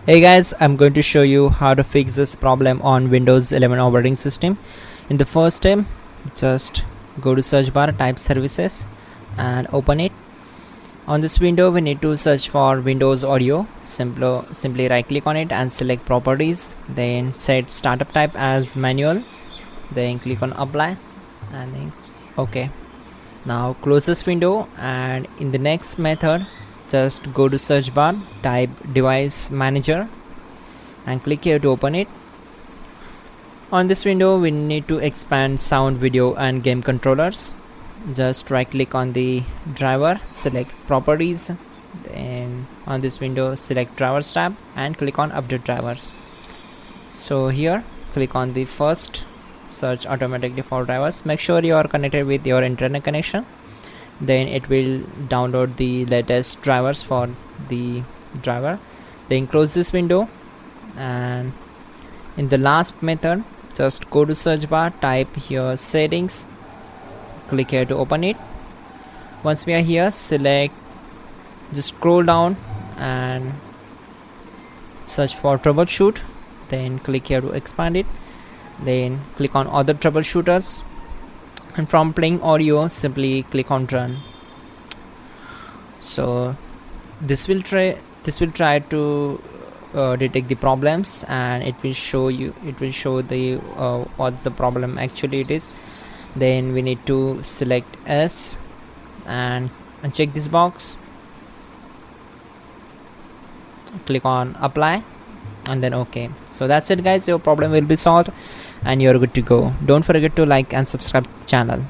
Hey guys, I'm going to show you how to fix this problem on Windows 11 operating system. In the first step, just go to search bar, type services and open it. On this window, we need to search for Windows Audio. Simply right click on it and select properties, then set startup type as manual, then click on apply and then OK. Now close this window, and in the next method, just go to search bar, type device manager and click here to open it. On this window, we need to expand sound, video and game controllers. Just right click on the driver, select properties, then on this window select drivers tab and click on update drivers. So here click on the first, search automatic default drivers. Make sure you are connected with your internet connection, then it will download the latest drivers for the driver. Then close this window, and in the last method, just go to search bar, type here settings, click here to open it. Once we are here, select, just scroll down and search for troubleshoot, then click here to expand it, then click on other troubleshooters, and from playing audio simply click on run. So this will try to detect the problems, and it will show the what's the problem actually it is. Then we need to select S and uncheck this box, click on apply and then OK. So that's it guys, your problem will be solved and you're good to go. Don't forget to like and subscribe to the channel.